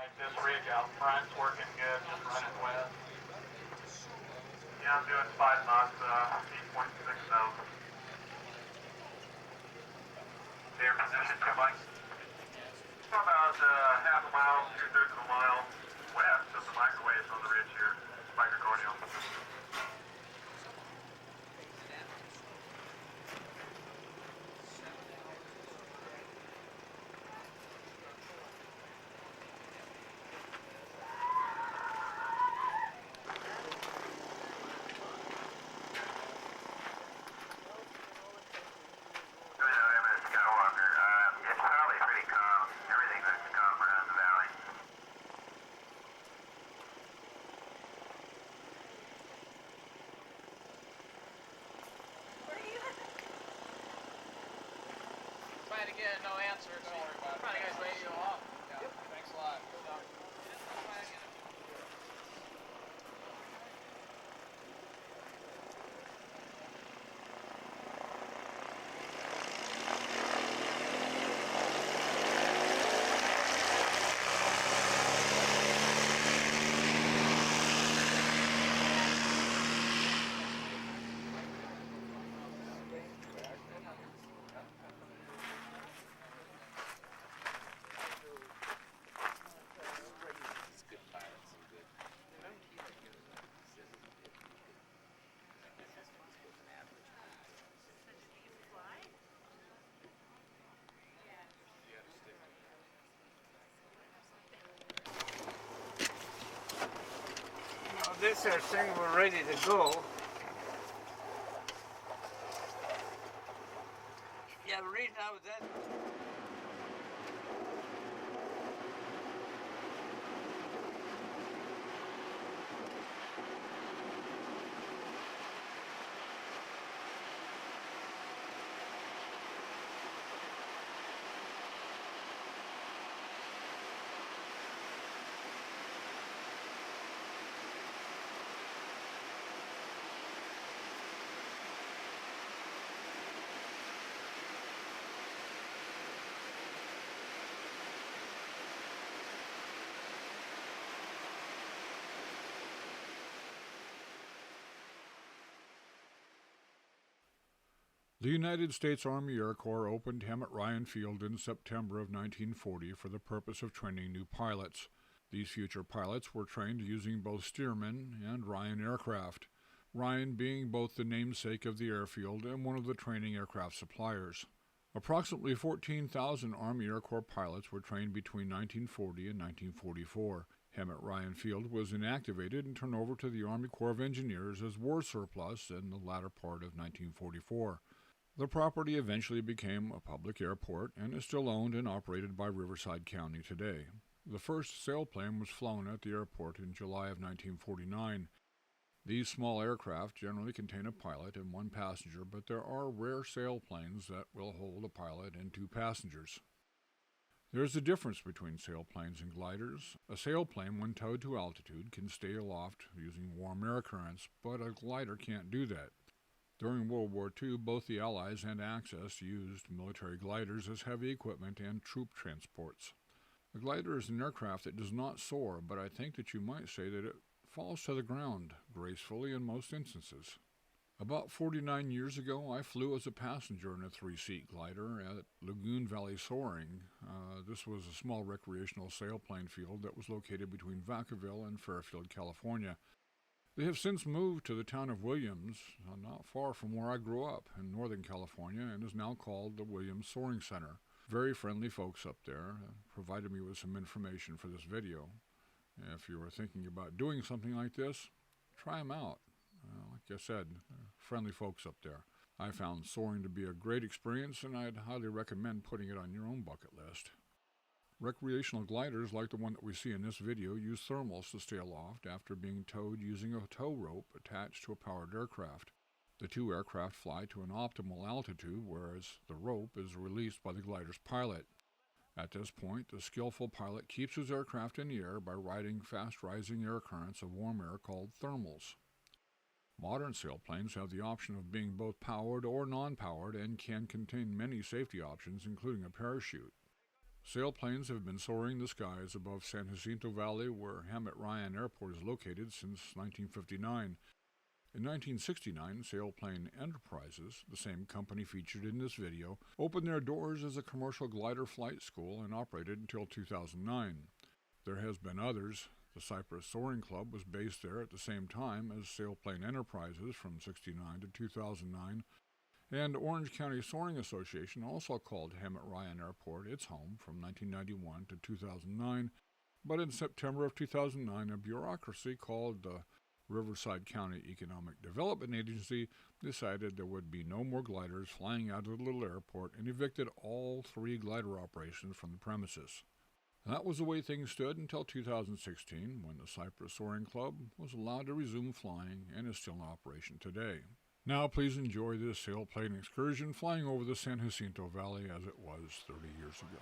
like this rig out front's working good, just running west. Yeah, I'm doing 5 knots, 8.6 now. Their position, Mike. About half a mile, 2/3 of a mile west of the microwaves on the ridge here, microcordial. Trying to get no answer, so probably guys radio off. Yeah. Yep. Thanks a lot. Good luck. This is thing we're ready to go. Yeah, the reason I was at The United States Army Air Corps opened Hemet-Ryan Field in September of 1940 for the purpose of training new pilots. These future pilots were trained using both Stearman and Ryan aircraft, Ryan being both the namesake of the airfield and one of the training aircraft suppliers. Approximately 14,000 Army Air Corps pilots were trained between 1940 and 1944. Hemet-Ryan Field was inactivated and turned over to the Army Corps of Engineers as war surplus in the latter part of 1944. The property eventually became a public airport and is still owned and operated by Riverside County today. The first sailplane was flown at the airport in July of 1949. These small aircraft generally contain a pilot and 1 passenger, but there are rare sailplanes that will hold a pilot and 2 passengers. There is a difference between sailplanes and gliders. A sailplane, when towed to altitude, can stay aloft using warm air currents, but a glider can't do that. During World War II, both the Allies and Axis used military gliders as heavy equipment and troop transports. A glider is an aircraft that does not soar, but I think that you might say that it falls to the ground gracefully in most instances. About 49 years ago, I flew as a passenger in a 3-seat glider at Lagoon Valley Soaring. This was a small recreational sailplane field that was located between Vacaville and Fairfield, California. They have since moved to the town of Williams, not far from where I grew up in Northern California, and is now called the Williams Soaring Center. Very friendly folks up there, provided me with some information for this video. If you are thinking about doing something like this, try them out. Like I said, friendly folks up there. I found soaring to be a great experience, and I'd highly recommend putting it on your own bucket list. Recreational gliders like the one that we see in this video use thermals to stay aloft after being towed using a tow rope attached to a powered aircraft. The 2 aircraft fly to an optimal altitude, whereas the rope is released by the glider's pilot. At this point, the skillful pilot keeps his aircraft in the air by riding fast-rising air currents of warm air called thermals. Modern sailplanes have the option of being both powered or non-powered and can contain many safety options, including a parachute. Sailplanes have been soaring the skies above San Jacinto Valley, where Hemet-Ryan Airport is located, since 1959. In 1969, Sailplane Enterprises, the same company featured in this video, opened their doors as a commercial glider flight school and operated until 2009. There has been others. The Cypress Soaring Club was based there at the same time as Sailplane Enterprises from 1969 to 2009, and Orange County Soaring Association also called Hemet-Ryan Airport its home from 1991 to 2009, but in September of 2009, a bureaucracy called the Riverside County Economic Development Agency decided there would be no more gliders flying out of the little airport and evicted all 3 glider operations from the premises. That was the way things stood until 2016, when the Cypress Soaring Club was allowed to resume flying and is still in operation today. Now please enjoy this sailplane excursion flying over the San Jacinto Valley as it was 30 years ago.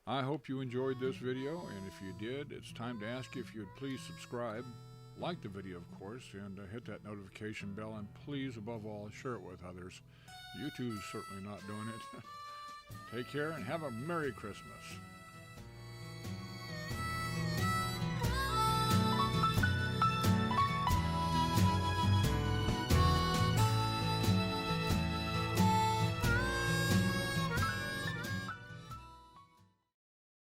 I hope you enjoyed this video, and if you did, it's time to ask you if you'd please subscribe, like the video of course, and hit that notification bell, and please, above all, share it with others. YouTube's certainly not doing it. Take care and have a Merry Christmas.